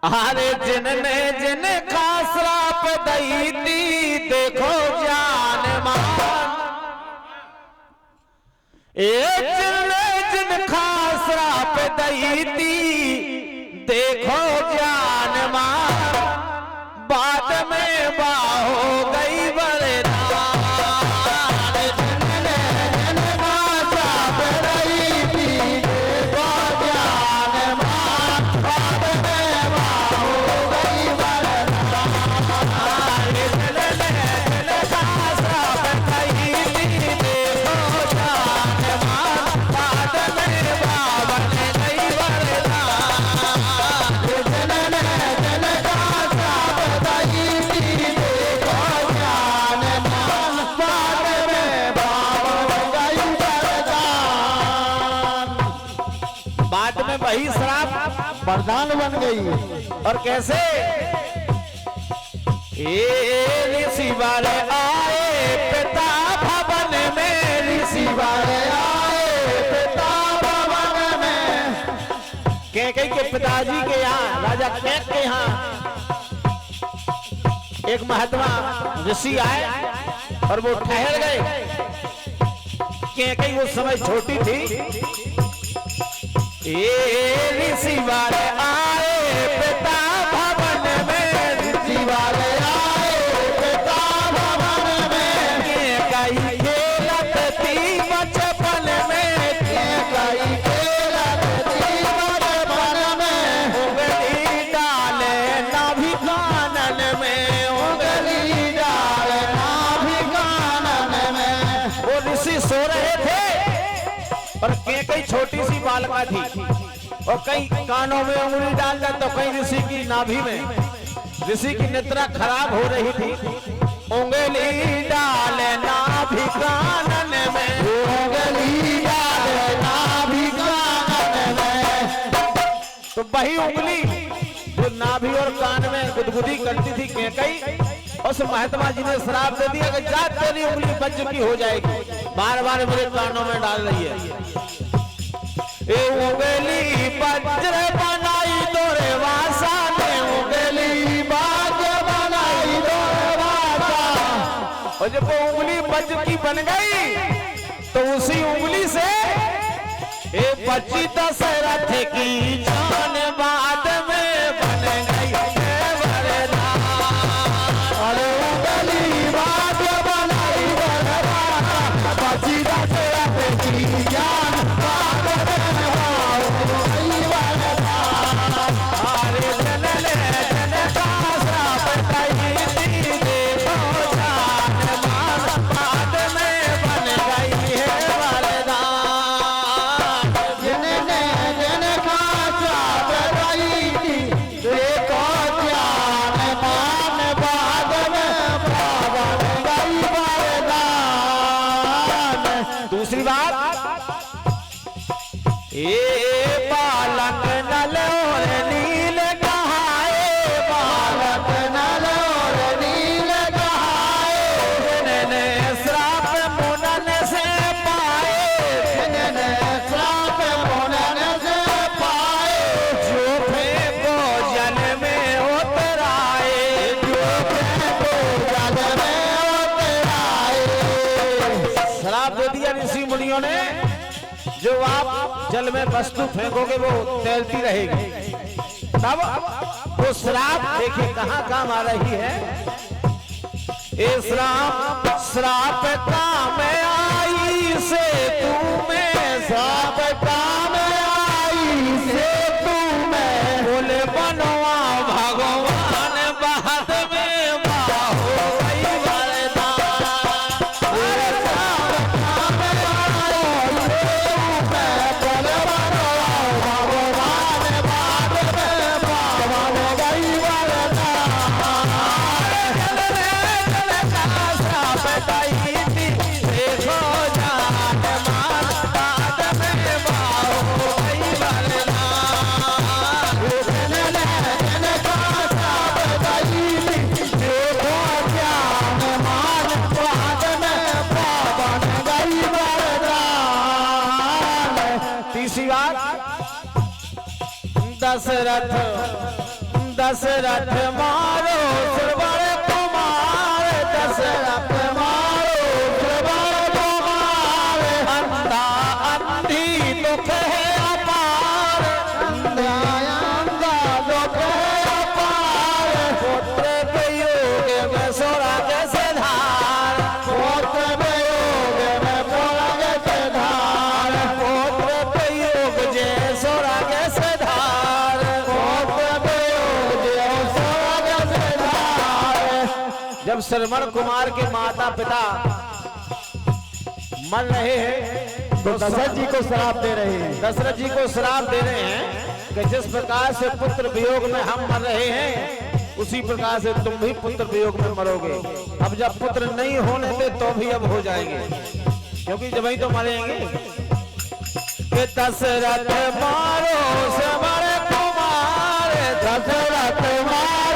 अरे जिनने जिनका श्राप दई थी देखो जान मान, जिनने जिनका श्राप दई थी देखो जान मान, बाद में बाहो गई वरदान। जिनने जिनका श्राप दई थी देखो जान मान, बाद में बाहो गई वरदान। जिनने जिनका श्राप दई थी देखो जान मान, बाद में बावन गई वरदान। जिनने जिनका श्राप दई थी देखो जान मान, बाद में बावन गई वरदान। बाद में वही श्राप वरदान बन गई। और कैसे? ऋषि वाले आए पिता भवन में, ऋषि वाले आए पिता भवन में। कैकेयी के पिताजी के यहाँ, राजा कैक के यहाँ एक महात्मा ऋषि आए और वो ठहर गए। कैकेयी उस समय छोटी थी। ऋषि वाले आए पिता भवन में, ऋषि वाले आए पिता भवन में। कैकेयी खेलत थी बचपन में, कैकेयी खेलत थी बचपन में। उंगली डाले नाभि कानन में, उंगली डाले नाभि कानन में। वो ऋषि सो रहे थे और कैकेयी छोटी सी बालिका थी और कहीं कानों में उंगली डालता तो कहीं ऋषि की नाभि में। ऋषि की निद्रा खराब हो रही थी। उंगली डाले नाभि कानन में, उंगली डाले नाभि कानन में। तो वही उंगली जो नाभि और कान में गुदगुदी करती थी कैकेयी, उस महात्मा जी ने श्राप दे दिया कि जा तेरी उंगली वज्र की हो जाएगी, बार बार मेरे कानों में डाल रही है। उंगली वज्र बनाई तोरे वासा ने, उंगली वज्र बनाई तोरे वासा। और जब वो उंगली वज्र की बन गई तो उसी उंगली से बची दशरथ की जान, बाद में बन गई वरदान। अरे उंगली वज्र बनाई तोरे वासा, बची दशरथ की जान, बाद में हो गई वरदान। अरे जनने जनका श्राप दई थी देखो जान मान, बाद में बन गई है वरदान। जनने जनका श्राप दई थी देखो जान मान, बाद में बावन गई वरदान। दूसरी बात, बालक नल और नील कहाए, बालक नल और नील कहाए। जिनने श्राप मुनन से पाए, जिनने श्राप मुनन से पाए। जो फेंको जल में उतराए, जो फेंको जल में उतराए। श्राप दे दिया ऋषि मुनियों ने, जो आप जल में वस्तु फेंकोगे वो तैरती रहेगी। तब वो श्राप देखिए कहां काम आ रही है। ये श्राप श्राप काम आई से तुम्हें, श्राप काम आई से तुम्हें। बोले बनवा भगवान बाद में बाहो गई वरदान। अरे श्राप काम आई से तुम्हें, बोले बनवा भगवान बाद में बावन गई वरदान। श्राप दई थी देखो जान मान, बाद में बाहो गई वरदान। जनका श्राप दई थी देखो जान मान, बाद में बावन गई तीसरी बात, दशरथ दशरथ मारो श्रवण कुमार, दशरथ मारो श्रवण कुमार। अंधा अंधी दुख है अपार, अंधा अंधा दुख है अपार। पुत्र वियोग में स्वर्ग से धार, पुत्र वियोग में स्वर्ग से धार। पुत्र वियोग जे स्वर्ग से धार, पुत्र वियोग जे स्वर्ग से धार। जब श्रवण कुमार के माता पिता मर रहे हैं तो दशरथ जी को श्राप दे रहे हैं, दशरथ जी को श्राप दे रहे हैं कि जिस प्रकार से पुत्र वियोग में हम मर रहे हैं उसी प्रकार से तुम भी पुत्र वियोग में मरोगे। अब जब पुत्र नहीं होने थे तो भी अब हो जाएंगे, क्योंकि जब ही तो मरेंगे। कि दशरथ मारो श्रवण कुमार, दशरथ मारो